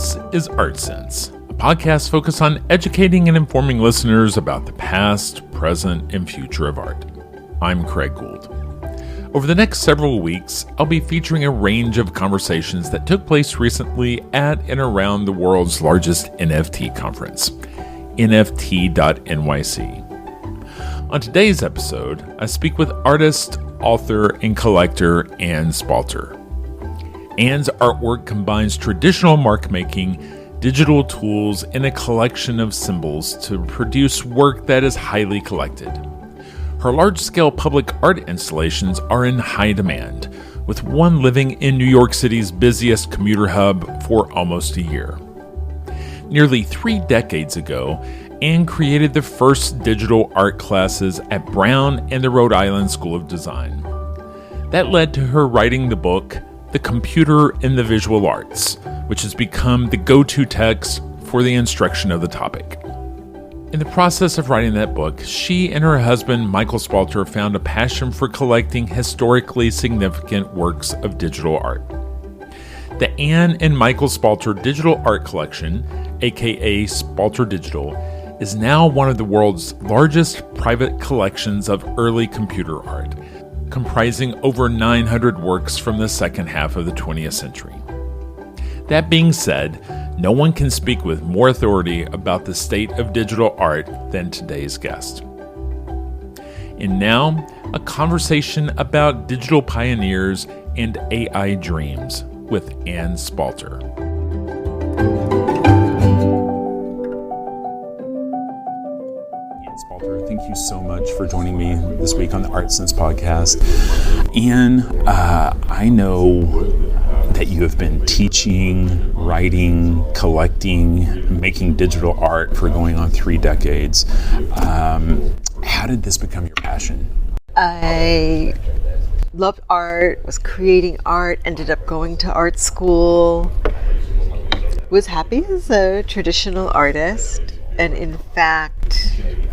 This is Art Sense, a podcast focused on educating and informing listeners about the past, present, and future of art. I'm Craig Gould. Over the next several weeks, I'll be featuring a range of conversations that took place recently at and around the world's largest NFT conference, NFT.NYC. On today's episode, I speak with artist, author, and collector Anne Spalter. Anne's artwork combines traditional mark making, digital tools, and a collection of symbols to produce work that is highly collected. Her large-scale public art installations are in high demand, with one living in New York City's busiest commuter hub for almost a year. Nearly 3 decades ago, Anne created the first digital art classes at Brown and the Rhode Island School of Design. That led to her writing the book, The Computer in the Visual Arts, which has become the go-to text for the instruction of the topic. In the process of writing that book, she and her husband, Michael Spalter, found a passion for collecting historically significant works of digital art. The Anne and Michael Spalter Digital Art Collection, aka Spalter Digital, is now one of the world's largest private collections of early computer art, comprising over 900 works from the second half of the 20th century. That being said, no one can speak with more authority about the state of digital art than today's guest. And now, a conversation about digital pioneers and AI dreams with Anne Spalter. Thank you so much for joining me this week on the Art Sense podcast. Anne, I know that you have been teaching, writing, collecting, making digital art for going on 3 decades. How did this become your passion? I loved art, was creating art, ended up going to art school, was happy as a traditional artist, and in fact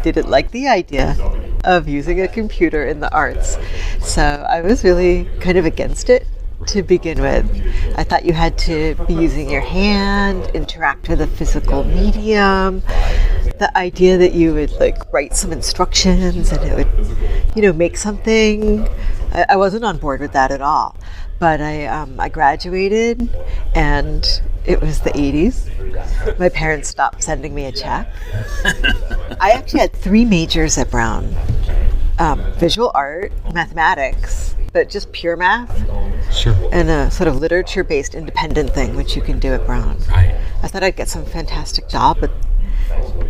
didn't like the idea of using a computer in the arts. So I was really kind of against it to begin with. I thought you had to be using your hand, interact with a physical medium. The idea that you would write some instructions and it would, make something. I wasn't on board with that at all. But I graduated and it was the 80s. My parents stopped sending me a check. I actually had 3 majors at Brown. Visual art, mathematics, but just pure math. Sure. And a sort of literature-based independent thing, which you can do at Brown. Right. I thought I'd get some fantastic job, but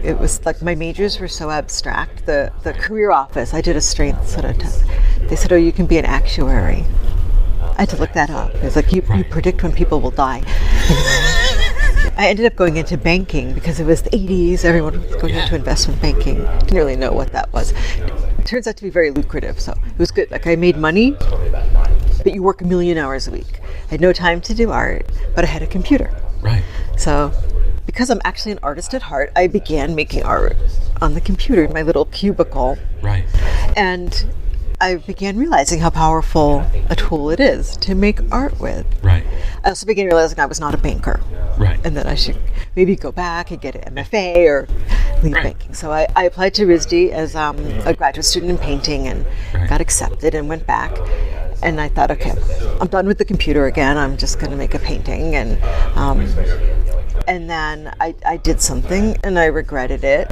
it was like my majors were so abstract. The career office, I did a strength sort of test. They said, you can be an actuary. I had to look that up. It's like you predict when people will die. I ended up going into banking because it was the 80s. Everyone was going into investment banking. Didn't really know what that was. It turns out to be very lucrative, so it was good. I made money, but you work 1 million hours a week. I had no time to do art, but I had a computer. Right. So because I'm actually an artist at heart, I began making art on the computer in my little cubicle. Right. And I began realizing how powerful a tool it is to make art with. Right. I also began realizing I was not a banker. Right. And that I should maybe go back and get an MFA or leave banking. So I applied to RISD as a graduate student in painting and got accepted and went back. And I thought, okay, I'm done with the computer again. I'm just going to make a painting. And then I did something and I regretted it.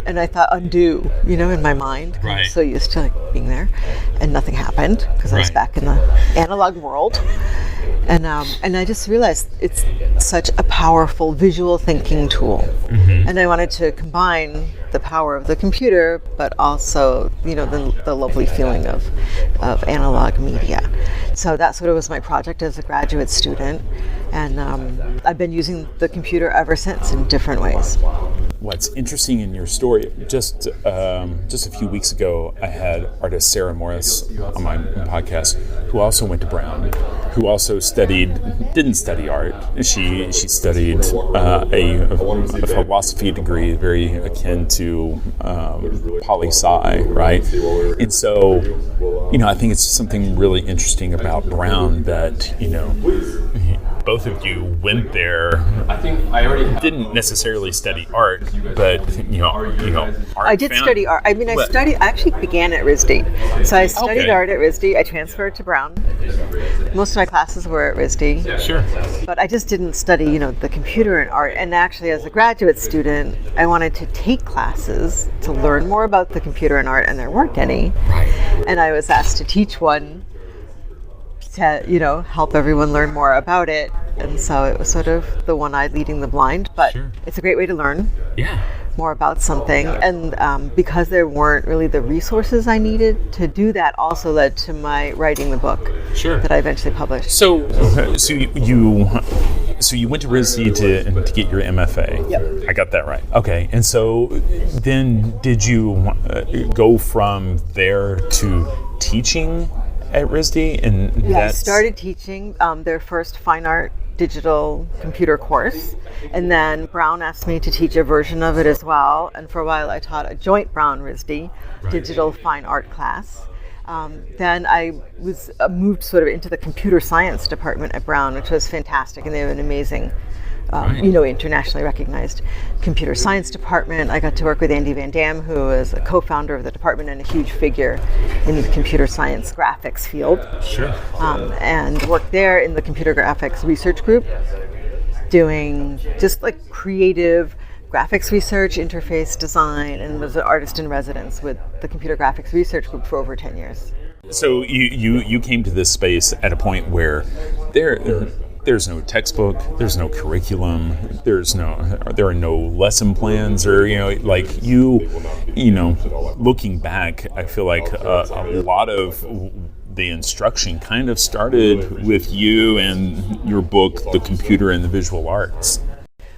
And I thought undo, in my mind. Right. I'm so used to being there. And nothing happened because I was back in the analog world. And I just realized it's such a powerful visual thinking tool. Mm-hmm. And I wanted to combine the power of the computer, but also, the lovely feeling of analog media. So that sort of was my project as a graduate student. And I've been using the computer ever since in different ways. What's interesting in your story, just a few weeks ago, I had artist Vera Molnar on my podcast, who also went to Brown, who also didn't study art. She studied a philosophy degree very akin to poli-sci, right? And so, I think it's something really interesting about Brown that, both of you went there. I think I already didn't necessarily study art, but art. I did study art. I mean, I actually began at RISD. So I studied art at RISD. I transferred to Brown. Most of my classes were at RISD. Sure. But I just didn't study, the computer and art. And actually, as a graduate student, I wanted to take classes to learn more about the computer and art, and there weren't any. Right. And I was asked to teach one to, help everyone learn more about it. And so it was sort of the one-eyed leading the blind. But It's a great way to learn more about something. And because there weren't really the resources I needed to do that, also led to my writing the book that I eventually published. So you went to RISD to get your MFA. Yep. I got that right. Okay. And so then did you go from there to teaching at RISD? I started teaching their first fine art digital computer course, and then Brown asked me to teach a version of it as well, and for a while I taught a joint Brown-RISD digital fine art class. Then I was moved sort of into the computer science department at Brown, which was fantastic, and they have an amazing internationally recognized computer science department. I got to work with Andy Van Dam, who is a co-founder of the department and a huge figure in the computer science graphics field. Sure. And worked there in the computer graphics research group, doing just like creative graphics research, interface design, and was an artist in residence with the computer graphics research group for over 10 years. So you came to this space at a point where there's no textbook, there's no curriculum, there are no lesson plans, or looking back, I feel like a lot of the instruction kind of started with you and your book, The Computer and the Visual Arts.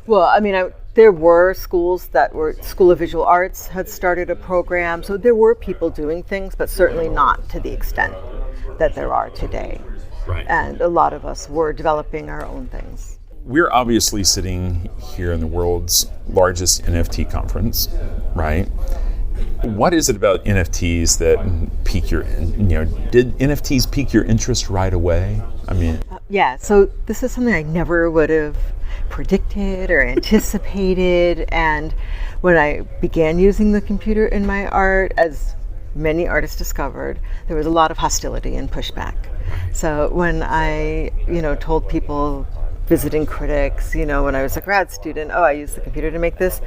Well, I mean, there were schools that were School of Visual Arts had started a program, so there were people doing things, but certainly not to the extent that there are today. Right. And a lot of us were developing our own things. We're obviously sitting here in the world's largest NFT conference, right? What is it about NFTs that pique your, did NFTs pique your interest right away? I mean... so this is something I never would have predicted or anticipated. And when I began using the computer in my art, as many artists discovered, there was a lot of hostility and pushback. So when I, told people, visiting critics, when I was a grad student, I use the computer to make this,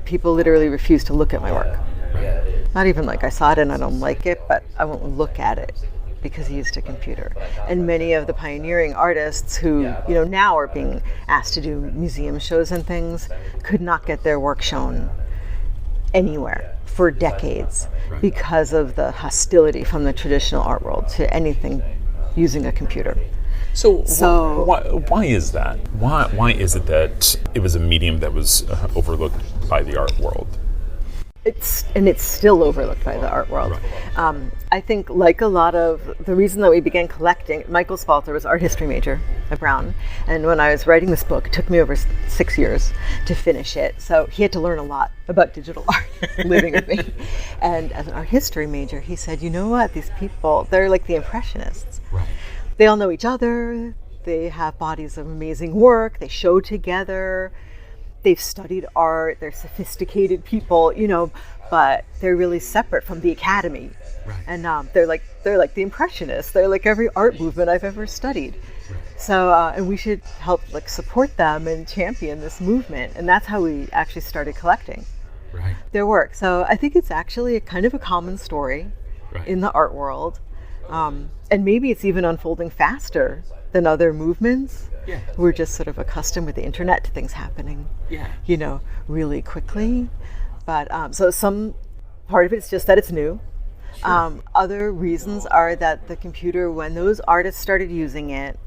people literally refused to look at my work. Not even like I saw it and I don't like it, but I won't look at it because he used a computer. And many of the pioneering artists who, now are being asked to do museum shows and things, could not get their work shown anywhere for decades because of the hostility from the traditional art world to anything using a computer. So why is that? Why is it that it was a medium that was overlooked by the art world? It's still overlooked by the art world. Right. I think, like a lot of the reason that we began collecting, Michael Spalter was art history major at Brown, and when I was writing this book, it took me over 6 years to finish it. So he had to learn a lot about digital art living with me. And as an art history major, he said, you know what, these people, they're like the Impressionists. Right. They all know each other. They have bodies of amazing work. They show together. They've studied art, they're sophisticated people, but they're really separate from the academy. Right. And they're like the Impressionists. They're like every art movement I've ever studied. Right. So, and we should help support them and champion this movement. And that's how we actually started collecting their work. So I think it's actually a kind of a common story in the art world. And maybe it's even unfolding faster than other movements. Yeah. We're just sort of accustomed with the internet to things happening, really quickly. But so some part of it is just that it's new. Sure. Other reasons are that the computer, when those artists started using it,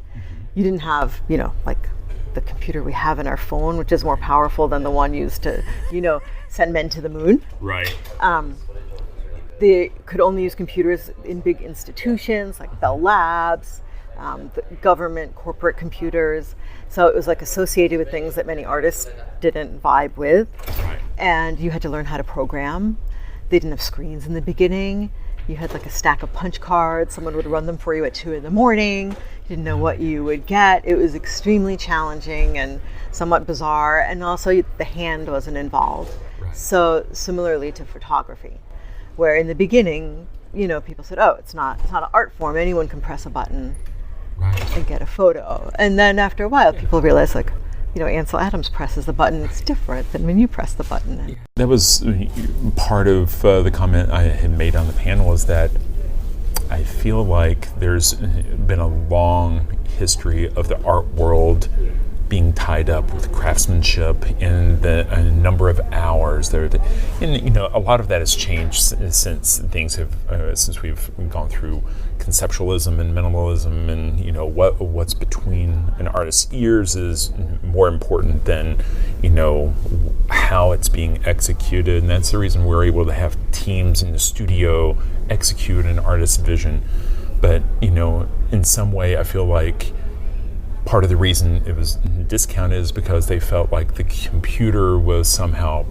you didn't have, like the computer we have in our phone, which is more powerful than the one used to, send men to the moon. Right. They could only use computers in big institutions like Bell Labs, the government, corporate computers. So it was associated with things that many artists didn't vibe with. Right. And you had to learn how to program. They didn't have screens in the beginning. You had like a stack of punch cards. Someone would run them for you at 2 a.m. You didn't know what you would get. It was extremely challenging and somewhat bizarre. And also the hand wasn't involved. Right. So similarly to photography, where in the beginning, people said, oh, it's not an art form. Anyone can press a button and get a photo. And then after a while, people realized Ansel Adams presses the button. It's different than when you press the button. That was part of the comment I had made on the panel, is that I feel like there's been a long history of the art world being tied up with craftsmanship and a number of hours there. And a lot of that has changed since things have, since we've gone through conceptualism and minimalism, and what's between an artist's ears is more important than how it's being executed. And that's the reason we're able to have teams in the studio execute an artist's vision. But in some way I feel like part of the reason it was discounted is because they felt like the computer was somehow,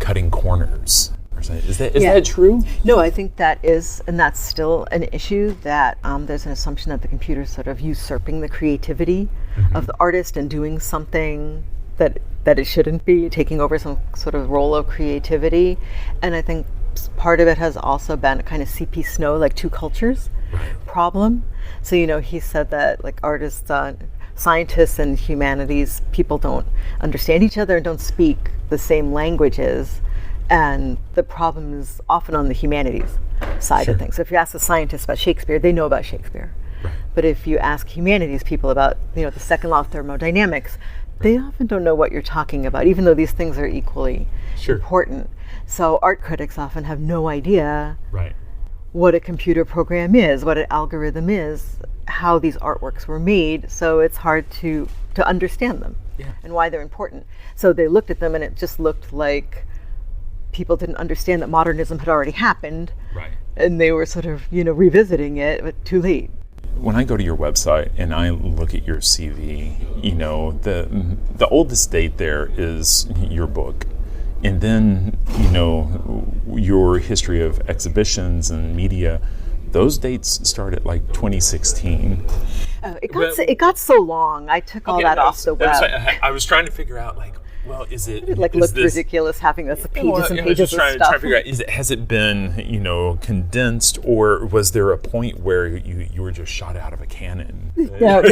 cutting corners. Is that true? No, I think that is, and that's still an issue, that there's an assumption that the computer is sort of usurping the creativity of the artist and doing something that it shouldn't be, taking over some sort of role of creativity. And I think part of it has also been a kind of CP Snow, like two cultures problem. So, he said that like artists, scientists and humanities people don't understand each other and don't speak the same languages. And the problem is often on the humanities side of things. So if you ask a scientist about Shakespeare, they know about Shakespeare. Right. But if you ask humanities people about, the second law of thermodynamics, they often don't know what you're talking about, even though these things are equally important. So art critics often have no idea what a computer program is, what an algorithm is, how these artworks were made. So it's hard to understand them and why they're important. So they looked at them and it just looked like people didn't understand that modernism had already happened. Right. And they were sort of, revisiting it, but too late. When I go to your website and I look at your CV, the oldest date there is your book. And then, your history of exhibitions and media, those dates start at like 2016. It got so long. I took all that off the web. I was trying to figure out, is it? It looked ridiculous having this pages and pages of stuff. Trying to figure out, has it been, condensed, or was there a point where you were just shot out of a cannon? No.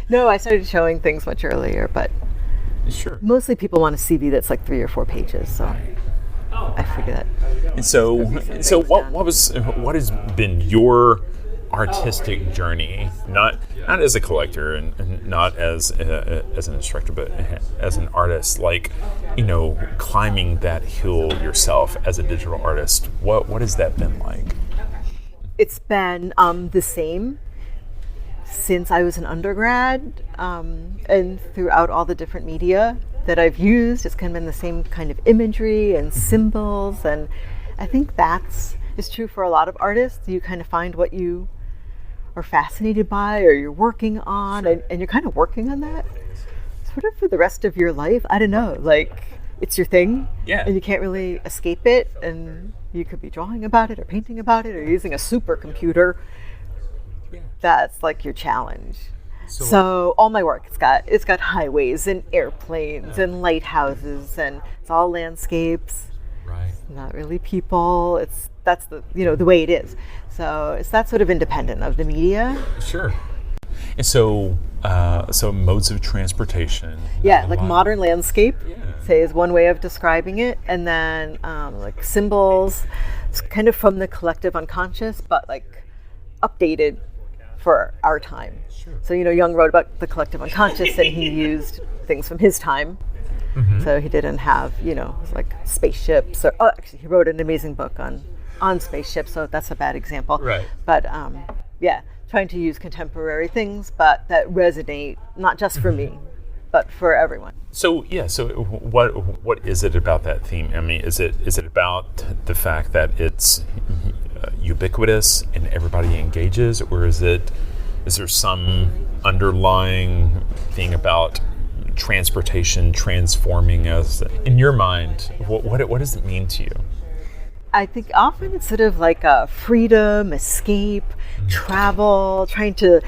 No, I started showing things much earlier, but mostly people want a CV that's like 3 or 4 pages. So I figured that. And so what has been your artistic journey, not as a collector and not as an instructor, but as an artist, climbing that hill yourself as a digital artist? What has that been like? It's been the same since I was an undergrad, and throughout all the different media that I've used. It's kind of been the same kind of imagery and symbols, and I think that's true for a lot of artists. You kind of find what you are fascinated by or you're working on, and you're kind of working on that sort of for the rest of your life. I don't know, it's your thing, and you can't really escape it, and you could be drawing about it or painting about it or using a supercomputer. That's like your challenge. So all my work, it's got highways and airplanes and lighthouses, and it's all landscapes. Right. Not really people. That's the the way it is. So it's that sort of independent of the media. Sure. And so modes of transportation. Yeah, like modern landscape, say, is one way of describing it, and then like symbols, it's kind of from the collective unconscious, but like updated for our time. Sure. So Jung wrote about the collective unconscious, and he used things from his time. Mm-hmm. So he didn't have like spaceships, or actually he wrote an amazing book on spaceships. So that's a bad example. Right. But trying to use contemporary things, but that resonate not just for me, but for everyone. So what is it about that theme? I mean, is it about the fact that it's ubiquitous and everybody engages, or is there some underlying thing about transportation transforming us? In your mind, what does it mean to you? I think often it's sort of like a freedom, escape, travel, trying to,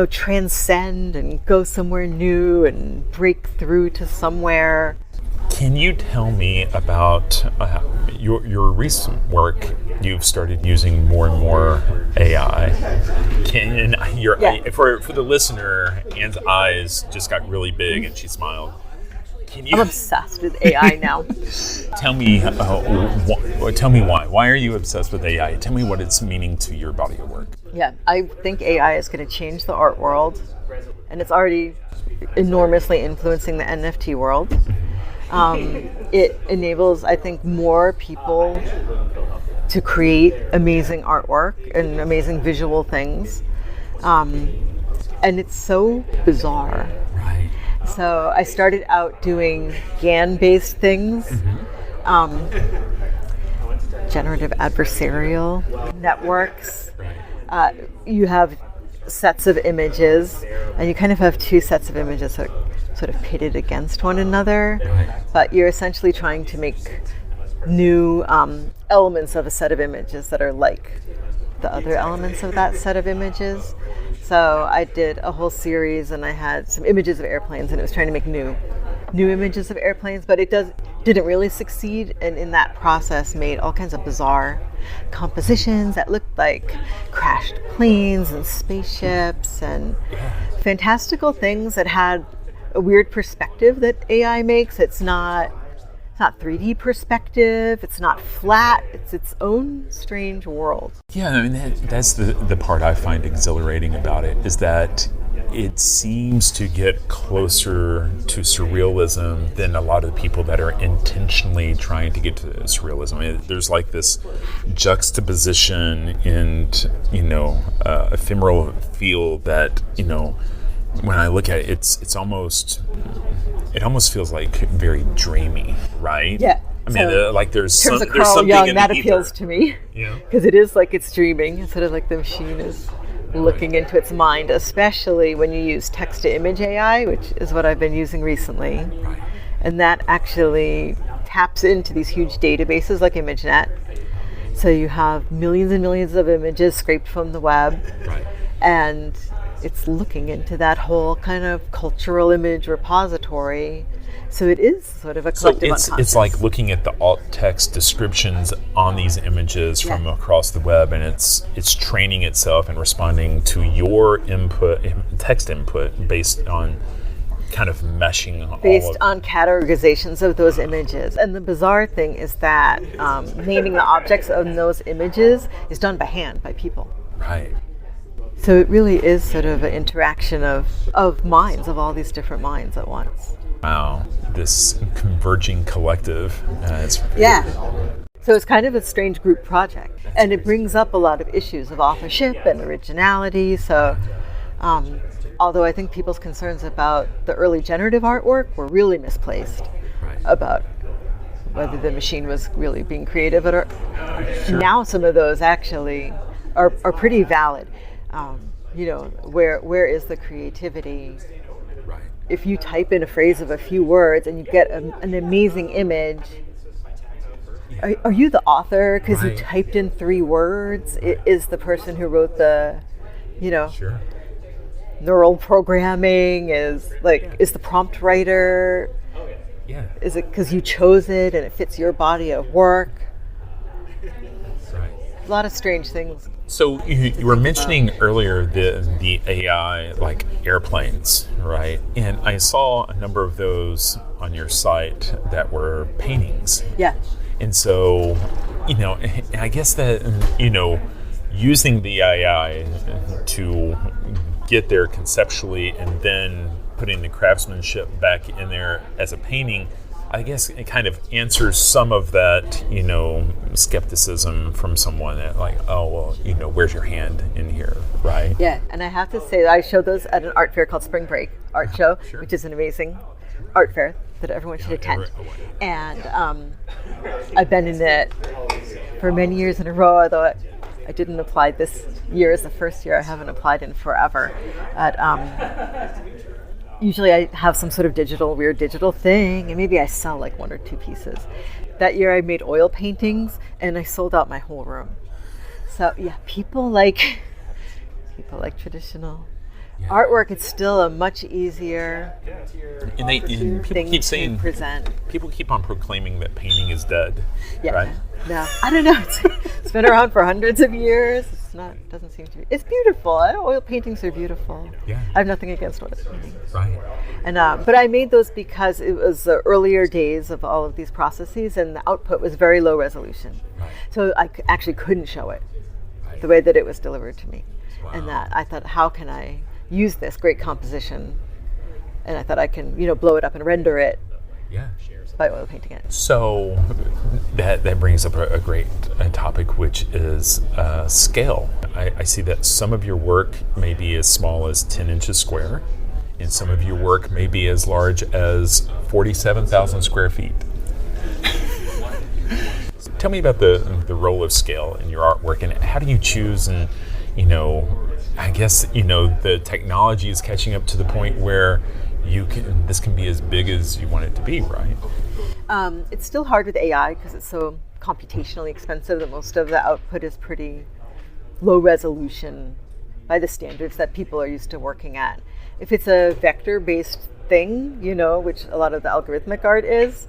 transcend and go somewhere new and break through to somewhere. Can you tell me about your recent work? You've started using more and more AI. For the listener, Anne's eyes just got really big and she smiled. I'm obsessed with AI now. Tell me why. Why are you obsessed with AI? Tell me what it's meaning to your body of work. Yeah, I think AI is going to change the art world, and it's already enormously influencing the NFT world. It enables, I think, more people to create amazing artwork and amazing visual things. And it's so bizarre. Right. So I started out doing GAN-based things, generative adversarial networks. Right. You have sets of images, and you kind of have two sets of images that are sort of pitted against one another, but you're essentially trying to make new elements of a set of images that are like the other elements of that set of images. So I did a whole series, and I had some images of airplanes, and it was trying to make new images of airplanes, but it didn't really succeed, and in that process made all kinds of bizarre compositions that looked like crashed planes and spaceships and fantastical things that had a weird perspective that AI makes. It's not 3D perspective, it's not flat, it's its own strange world. Yeah, I mean, that's the part I find exhilarating about it, is that it seems to get closer to surrealism than a lot of the people that are intentionally trying to get to surrealism. I mean, there's like this juxtaposition and, ephemeral feel that, when I look at it, it almost feels like very dreamy, right? Yeah. I mean, like there's in terms of there's Carl something Jung, in that the appeals ether. to me. Yeah. Because it is like it's dreaming, instead of like the machine is looking into its mind, especially when you use text-to-image AI, which is what I've been using recently. Right. And that actually taps into these huge databases like ImageNet. So you have millions and millions of images scraped from the web. Right. And it's looking into that whole kind of cultural image repository. So it is sort of a collective unconscious. It's like looking at the alt text descriptions on these images from across the web, and it's training itself and responding to your input, text input, based on kind of meshing based on categorizations of those images. And the bizarre thing is that naming the objects of those images is done by hand, by people. Right. So it really is sort of an interaction of minds, of all these different minds at once. Wow, this converging collective. So it's kind of a strange group project. And it brings up a lot of issues of authorship and originality. So although I think people's concerns about the early generative artwork were really misplaced, about whether the machine was really being creative. Now some of those actually are pretty valid. Where is the creativity? Right. If you type in a phrase of a few words and you get an amazing image, are you the author because you typed in 3 words? Is the person who wrote the, Sure. neural programming? Is the prompt writer? Yeah. Is it because you chose it and it fits your body of work? Right. A lot of strange things. So you were mentioning earlier the AI, like airplanes, right? And I saw a number of those on your site that were paintings. Yeah. And so, I guess that, using the AI to get there conceptually and then putting the craftsmanship back in there as a painting, I guess it kind of answers some of that, skepticism from someone that where's your hand in here, right? Yeah, and I have to say, I showed those at an art fair called Spring Break Art Show, which is an amazing art fair that everyone should attend. And I've been in it for many years in a row, although I didn't apply this year as the first year. I haven't applied in forever. usually I have some sort of weird digital thing, and maybe I sell like 1 or 2 pieces. That year I made oil paintings and I sold out my whole room. So yeah, people like traditional artwork. It's still a much easier And people thing keep to saying, present. people keep on proclaiming that painting is dead, Yeah. right? No, I don't know. It's been around for hundreds of years. Doesn't seem to be. It's beautiful. Oil paintings are beautiful. Yeah. I have nothing against oil paintings. Right. And but I made those because it was the earlier days of all of these processes, and the output was very low resolution. Right. So I actually couldn't show it Right. the way that it was delivered to me. Wow. And that I thought, how can I use this great composition? And I thought I can, blow it up and render it Yeah. by oil painting it. So that brings up a great topic, which is scale. I see that some of your work may be as small as 10 inches square, and some of your work may be as large as 47,000 square feet. Tell me about the role of scale in your artwork, and how do you choose? And I guess the technology is catching up to the point where this can be as big as you want it to be, right? It's still hard with AI because it's so computationally expensive that most of the output is pretty low resolution by the standards that people are used to working at. If it's a vector-based thing, which a lot of the algorithmic art is,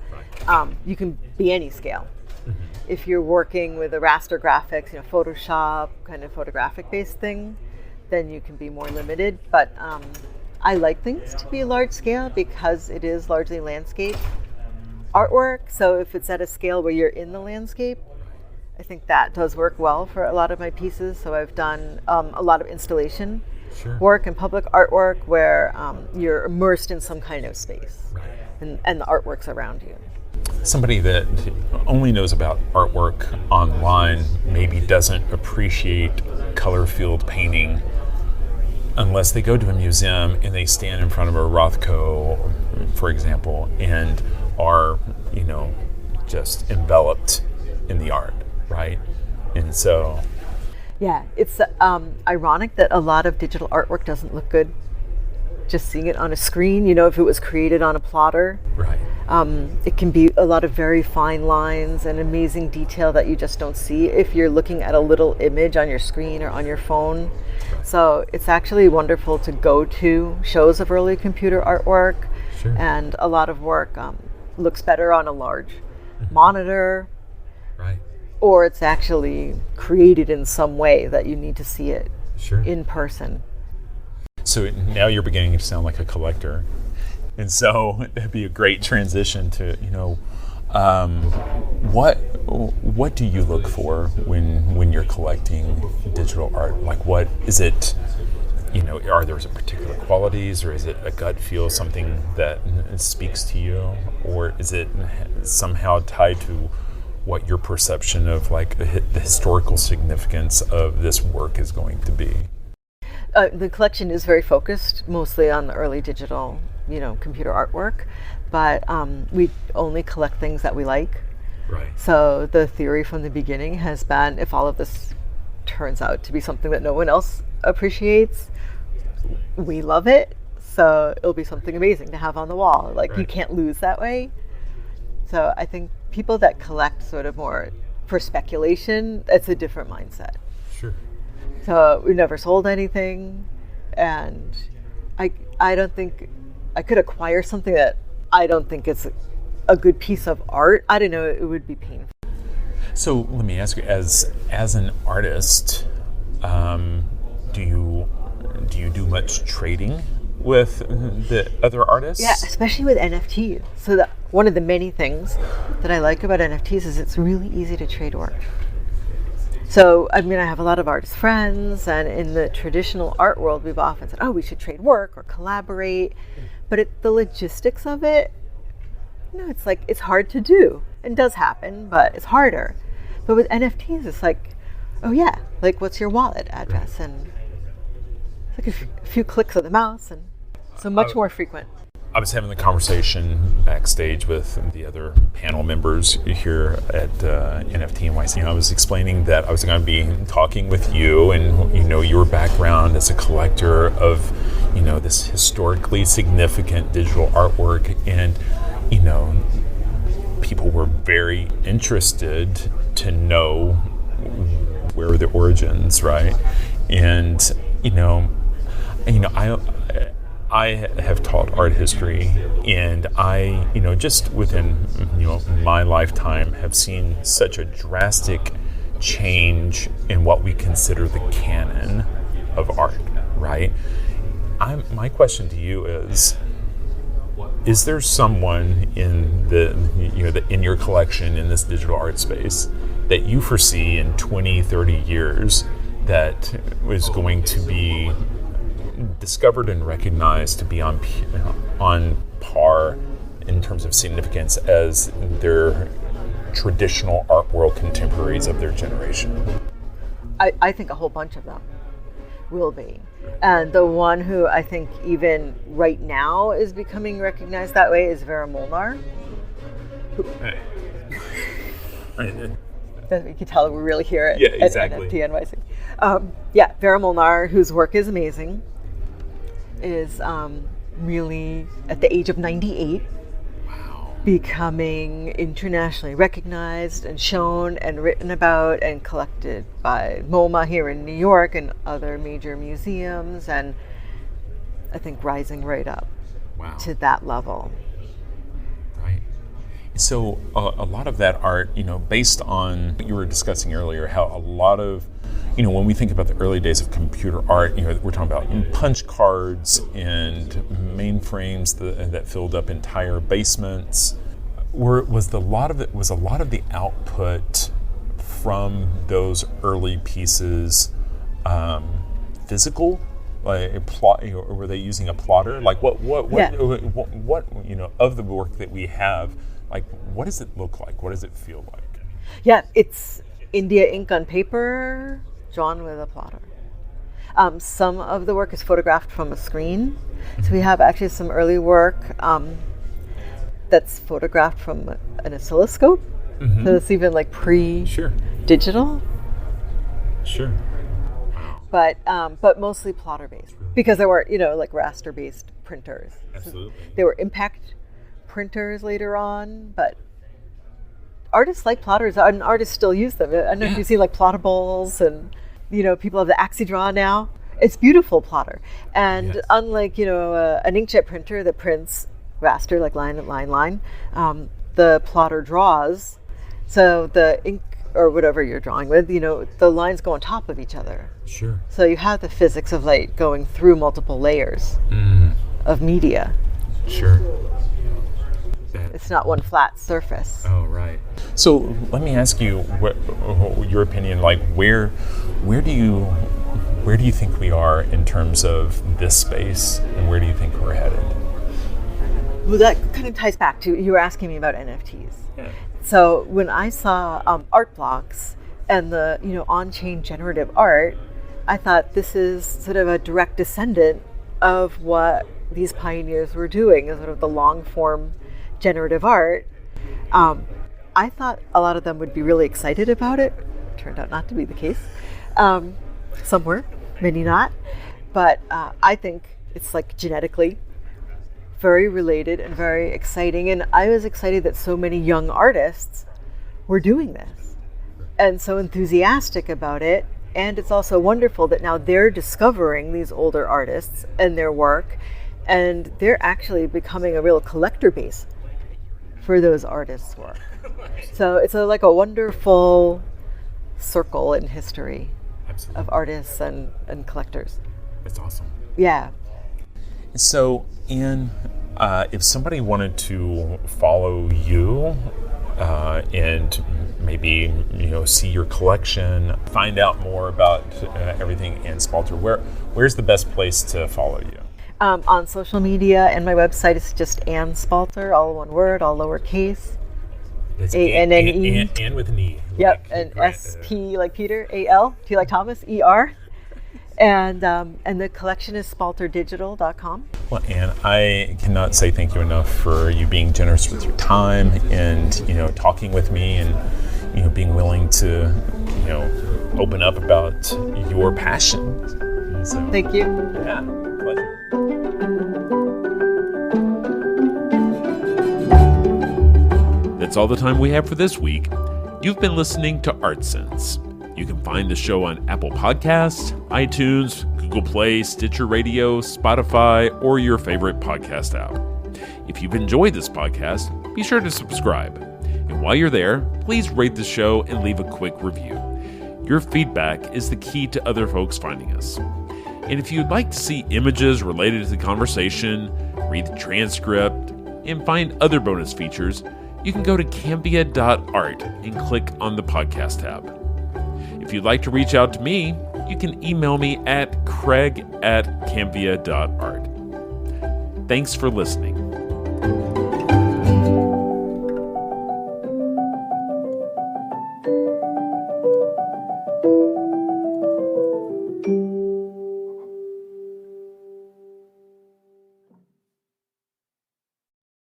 you can be any scale. Mm-hmm. If you're working with a raster graphics, Photoshop, kind of photographic-based thing, then you can be more limited. But I like things to be large scale because it is largely landscape artwork. So if it's at a scale where you're in the landscape, I think that does work well for a lot of my pieces. So I've done a lot of installation work and public artwork where you're immersed in some kind of space, and the artwork's around you. Somebody that only knows about artwork online maybe doesn't appreciate color-filled painting unless they go to a museum and they stand in front of a Rothko, for example, and are, just enveloped in the art, right? And so... Yeah, it's ironic that a lot of digital artwork doesn't look good just seeing it on a screen. If it was created on a plotter. Right. It can be a lot of very fine lines and amazing detail that you just don't see if you're looking at a little image on your screen or on your phone. So it's actually wonderful to go to shows of early computer artwork, and a lot of work looks better on a large monitor, or it's actually created in some way that you need to see it in person. So now you're beginning to sound like a collector. And so it'd be a great transition to, what do you look for when you're collecting digital art? Like, what is it, are there particular qualities, or is it a gut feel, something that speaks to you? Or is it somehow tied to what your perception of the historical significance of this work is going to be? The collection is very focused mostly on the early digital, computer artwork, but we only collect things that we like. Right. So the theory from the beginning has been, if all of this turns out to be something that no one else appreciates, we love it, so it'll be something amazing to have on the wall. You can't lose that way. So I think people that collect sort of more for speculation, it's a different mindset. Sure. So we never sold anything, and I don't think I could acquire something that I don't think is a good piece of art. I don't know, it would be painful. So let me ask you, as an artist, do you do much trading with the other artists? Yeah, especially with NFTs. So that one of the many things that I like about NFTs is it's really easy to trade work. So, I have a lot of artist friends, and in the traditional art world, we've often said, we should trade work or collaborate. But the logistics of it, it's hard to do. It does happen, but it's harder. But with NFTs, it's what's your wallet address? And it's a few clicks of the mouse, and so much more frequent. I was having the conversation backstage with the other panel members here at NFT.NYC. I was explaining that I was going to be talking with you and your background as a collector of this historically significant digital artwork, and people were very interested to know where are the origins, right? And I have taught art history, and I just within my lifetime have seen such a drastic change in what we consider the canon of art, right? My question to you is there someone in in your collection in this digital art space that you foresee in 20, 30 years that is going to be discovered and recognized to be on par in terms of significance as their traditional art world contemporaries of their generation? I think a whole bunch of them will be. And the one who I think even right now is becoming recognized that way is Vera Molnar. You can tell we really hear it. Yeah, exactly. At NFT.NYC. Vera Molnar, whose work is amazing, is really at the age of 98. Becoming internationally recognized and shown and written about and collected by MoMA here in New York and other major museums, and I think rising right up to that level. Right. So a lot of that art, based on what you were discussing earlier, how a lot of, when we think about the early days of computer art, we're talking about punch cards and mainframes that filled up entire basements. Was a lot of the output from those early pieces physical? Like a plot, or were they using a plotter? Like what of the work that we have? Like, what does it look like? What does it feel like? Yeah, it's India ink on paper, drawn with a plotter. Some of the work is photographed from a screen. So we have actually some early work that's photographed from an oscilloscope. Mm-hmm. So it's even like pre-digital. Sure. But mostly plotter based, because there were like raster based printers. Absolutely. So there were impact printers later on, but artists like plotters, and artists still use them. I don't know if you see like plottables, and people have the AxiDraw now. It's beautiful plotter, and unlike an inkjet printer that prints raster, like line, the plotter draws, so the ink or whatever you're drawing with, the lines go on top of each other. Sure. So you have the physics of light going through multiple layers of media. Sure. It's not one flat surface. Oh, right. So let me ask you your opinion. Like, where do you think we are in terms of this space, and where do you think we're headed? Well, that kind of ties back to, you were asking me about NFTs. Yeah. So when I saw art blocks and the on-chain generative art, I thought this is sort of a direct descendant of what these pioneers were doing, sort of the long-form generative art. I thought a lot of them would be really excited about it. Turned out not to be the case. Some were, many not. But I think it's like genetically very related and very exciting. And I was excited that so many young artists were doing this and so enthusiastic about it. And it's also wonderful that now they're discovering these older artists and their work, and they're actually becoming a real collector base for those artists' work. So it's like a wonderful circle in history. Absolutely. Of artists and collectors. That's awesome. Yeah. So, Anne, if somebody wanted to follow you and maybe see your collection, find out more about everything Anne Spalter, where's the best place to follow you? On social media, and my website is just Anne Spalter, all one word, all lowercase. That's A-N-N-E. Anne with an E. Yep, and S-P like Peter, A-L, T like Thomas, E-R. And the collection is spalterdigital.com. Well, Anne, I cannot say thank you enough for you being generous with your time and talking with me, and being willing to open up about your passion. Thank you. Yeah, pleasure. That's all the time we have for this week. You've been listening to ArtSense. You can find the show on Apple Podcasts, iTunes, Google Play, Stitcher Radio, Spotify, or your favorite podcast app. If you've enjoyed this podcast, be sure to subscribe. And while you're there, please rate the show and leave a quick review. Your feedback is the key to other folks finding us. And if you'd like to see images related to the conversation, read the transcript, and find other bonus features, you can go to cambia.art and click on the podcast tab. If you'd like to reach out to me, you can email me at craig@cambia.art. Thanks for listening.